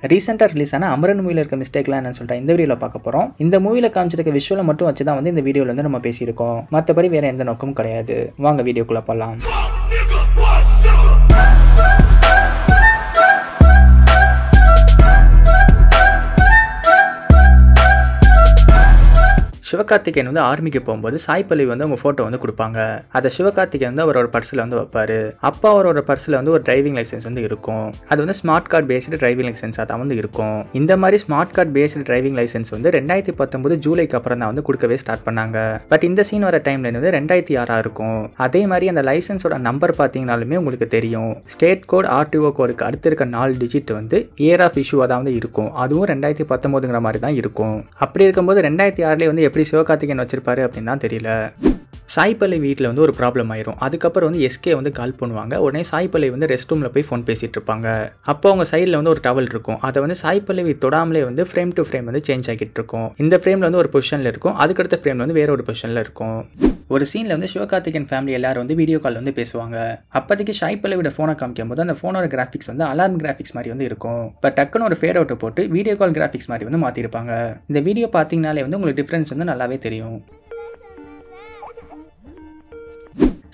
ரீசெண்டாக ரிலீஸ் ஆன அமரன் மூவியில் இருக்க மிஸ்டேக்லாம் என்னன்னு சொல்லிட்டு இந்த வீடியோவில் பார்க்க போகிறோம். இந்த மூவியில் காமிச்சிருக்க விஷுவலை மட்டும் வச்சு தான் வந்து இந்த வீடியோவில் வந்து நம்ம பேசியிருக்கோம். மற்றபடி வேறு எந்த நோக்கமும் கிடையாது. வாங்க வீடியோக்குள்ளே போகலாம். சிவகார்த்திகேயன் வந்து ஆர்மிக்கு போகும்போது சாய் பல்லவி வந்து அவங்க ஃபோட்டோ வந்து கொடுப்பாங்க. அதை சிவகார்த்திகேயன் வந்து அவரோட பர்ஸில் வந்து வைப்பாரு. அப்போ அவரோட பர்ஸில் வந்து ஒரு டிரைவிங் லைசன்ஸ் வந்து இருக்கும். அது வந்து ஸ்மார்ட் கார்டு பேஸ்டு டிரைவிங் லைசன்ஸாக தான் வந்து இருக்கும். இந்த மாதிரி smart card based driving licence வந்து 2019 ஜூலைக்கு அப்புறம் தான் வந்து கொடுக்கவே ஸ்டார்ட் பண்ணாங்க. பட் இந்த சீன் வர டைம்ல வந்து 2006 இருக்கும். அதே மாதிரி அந்த லைசன்ஸோட நம்பர் பார்த்தீங்கனாலுமே உங்களுக்கு தெரியும். ஸ்டேட் கோட் RTO கோடுக்கு அடுத்து இருக்க 4 டிஜிட் வந்து இயர் ஆஃப் இஷ்யூவாக தான் வந்து இருக்கும். அதுவும் 2019ங்கிற மாதிரி தான் இருக்கும். அப்படி இருக்கும்போது 2006 வந்து எப்படி சிவகார்த்திகேயன் வச்சிருப்பாரு அப்படின்னு தான் தெரியல. சாய் பல்லவி வீட்டில் வந்து ஒரு ப்ராப்ளம் ஆயிரும். அதுக்கப்புறம் வந்து எஸ்கே வந்து கால் பண்ணுவாங்க. உடனே சாய் பல்லவி வந்து ரெஸ்ட் ரூமில் போய் ஃபோன் பேசிட்டு இருப்பாங்க. அப்போ அவங்க சைடில் வந்து ஒரு டவல் இருக்கும். அதை வந்து சாய் பல்லவி தொடாமலே வந்து ஃப்ரேம் டு ஃப்ரேம் வந்து சேஞ்ச் ஆகிட்டு இருக்கும். இந்த ஃப்ரேமில் வந்து ஒரு பொசிஷனில் இருக்கும், அதுக்கடுத்த ஃப்ரேமில் வந்து வேற ஒரு பொசிஷனில் இருக்கும். ஒரு சீனில் வந்து சிவகார்த்திகேயன் ஃபேமிலி எல்லாரும் வந்து வீடியோ கால் வந்து பேசுவாங்க. அப்போதைக்கு சாய் பல்லவியோட ஃபோனை காமிக்கும் போது அந்த ஃபோனோட கிராஃபிக்ஸ் வந்து அலார்ம் கிராஃபிக்ஸ் மாதிரி வந்து இருக்கும். இப்போ டக்குன்னு ஒரு ஃபேட் அவுட்டை போட்டு வீடியோ கால் கிராஃபிக்ஸ் மாதிரி வந்து மாற்றிருப்பாங்க. இந்த வீடியோ பார்த்தீங்கனாலே வந்து உங்களுக்கு டிஃப்ரென்ஸ் வந்து நல்லாவே தெரியும்.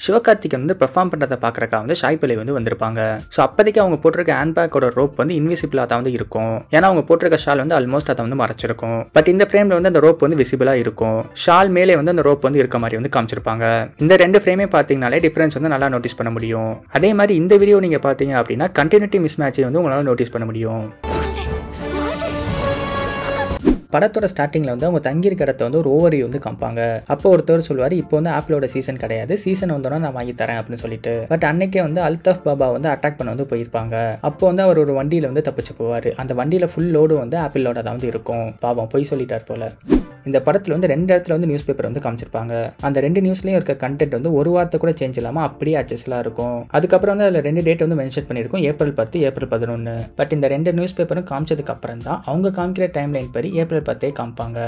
சிவகார்த்திகேயன் வந்து பெர்ஃபார்ம் பண்ணுறதை பார்க்குறக்கா வந்து சாய் பல்லவி வந்து வந்திருப்பாங்க. ஸோ அப்போதைக்கு அவங்க போட்டிருக்க ஹேண்ட்பேக்கோட ரோப் வந்து இன்விசிபிளாக தான் வந்து இருக்கும். ஏன்னா அவங்க போட்டிருக்க ஷால் வந்து ஆல்மோஸ்ட் அதை வந்து மறைச்சிருக்கும். பட் இந்த ஃப்ரேமில் வந்து அந்த ரோப் வந்து விசிபிளாக இருக்கும். ஷால் மேலே வந்து அந்த ரோப் வந்து இருக்க மாதிரி வந்து காமிச்சிருப்பாங்க. இந்த ரெண்டு ஃப்ரேமே பார்த்தீங்கனாலே டிஃப்ரென்ஸ் வந்து நல்லா நோட்டீஸ் பண்ண முடியும். அதே மாதிரி இந்த வீடியோ நீங்கள் பார்த்தீங்க அப்படின்னா கண்டினியூட்டி மிஸ் மேட்சை வந்து உங்களால் நோட்டீஸ் பண்ண முடியும். படத்தோட ஸ்டார்டிங்கில் வந்து அவங்க தங்கியிருக்க இடத்த வந்து ஒரு ஓவரி வந்து காமிப்பாங்க. அப்போ ஒருத்தர் சொல்லுவார், இப்போ வந்து ஆப்பிளோட சீசன் கிடையாது, சீசன் வந்தோன்னா நான் வாங்கி தரேன் அப்படின்னு சொல்லிட்டு. பட் அன்னைக்கே வந்து அல்தாஃப் பாபா வந்து அட்டாக் பண்ண வந்து போயிருப்பாங்க. அப்போ வந்து அவர் ஒரு வண்டியில் வந்து தப்பிச்சு போவார். அந்த வண்டியில் ஃபுல் லோடு வந்து ஆப்பிளோட தான் வந்து இருக்கும். பாவம் போய் சொல்லிட்டார் போல. இந்த படத்தில் வந்து 2 இடத்துல வந்து நியூஸ் பேப்பர் வந்து காமிச்சிருப்பாங்க. அந்த 2 நியூஸ்லேயும் இருக்க கண்டென்ட் வந்து ஒரு வார்த்தை கூட சேஞ்ச் இல்லாமல் அப்படியே அச்சஸ்லாம் இருக்கும். அதுக்கப்புறம் வந்து அதில் 2 டேட் வந்து மென்ஷன் பண்ணியிருக்கும், April 10, April 11. பட் இந்த 2 நியூஸ் பேப்பரும் காமிச்சதுக்கு அப்புறம் தான் அவங்க காமிக்கிற டைம்லைன் படி April 10 காமிப்பாங்க.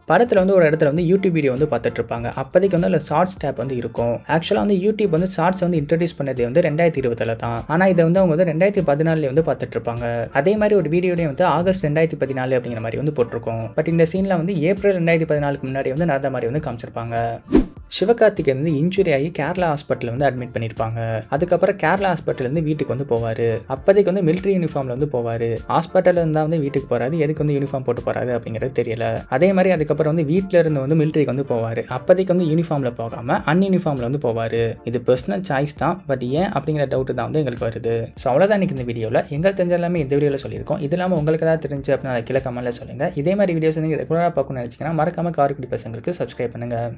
படத்தில் வந்து ஒரு இடத்துல வந்து யூடியூப் வீடியோ வந்து பார்த்துட்டு இருப்பாங்க. அப்போதைக்கு வந்து அதில் ஷார்ட்ஸ் டேப் வந்து இருக்கும். ஆக்சுவலாக வந்து யூடியூப் வந்து ஷார்ட்ஸ் வந்து இன்ட்ரடியூஸ் பண்ணது வந்து 2020 தான். ஆனால் இதை வந்து அவங்க வந்து 2014 வந்து பார்த்துட்டு இருப்பாங்க. அதே மாதிரி ஒரு வீடியோலேயே வந்து ஆகஸ்ட் 2014 அப்படிங்கிற மாதிரி வந்து போட்டிருக்கோம். பட் இந்த சீனில் வந்து ஏப்ரல் 2014க்கு முன்னாடி வந்து நடந்த மாதிரி வந்து காமிச்சிருப்பாங்க. சிவகார்த்திகேயன் வந்து இன்ஜுரி ஆகி கேரளா ஹாஸ்பிட்டலில் வந்து அட்மிட் பண்ணியிருப்பாங்க. அதுக்கப்புறம் கேரளா ஹாஸ்பிட்டலேருந்து வீட்டுக்கு வந்து போவார். அப்போதைக்கு வந்து மிலிட்ரி யூனிஃபார்மில் வந்து போவார். ஹாஸ்பிட்டலில் இருந்தால் வந்து வீட்டுக்கு போகிறாரு, எதுக்கு வந்து யூனிஃபார்ம் போட்டு போகிறாரு அப்படிங்கிறது தெரியல. அதே மாதிரி அதுக்கப்புறம் வந்து வீட்டில் இருந்து வந்து மிலிட்ரிக்கு வந்து போவார். அப்போதைக்கு வந்து யூனிஃபார்மில் போகாமல் அன்யூனிஃபார்மில் வந்து போவார். இது பர்சனல் சாய்ஸ் தான், பட் ஏன் அப்படிங்கிற டவுட்டு தான் வந்து எங்களுக்கு வருது. ஸோ அவ்வளோதான் இன்றைக்கி இந்த வீடியோவில். எங்களுக்கு தெரிஞ்ச எல்லாமே இந்த வீடியோவில் சொல்லியிருக்கோம். இது இல்லாமல் உங்களுக்கு ஏதாவது தெரிஞ்சு அப்படின்னா அதை கீழே கமெண்ட்டில் சொல்லுங்கள். இதே மாதிரி வீடியோஸ் வந்து ரெகுலராக பார்க்கணும்னு நினச்சிங்கன்னா மறக்காமல் கார்குடி பசங்களுக்கு சப்ஸ்கிரைப் பண்ணுங்கள்.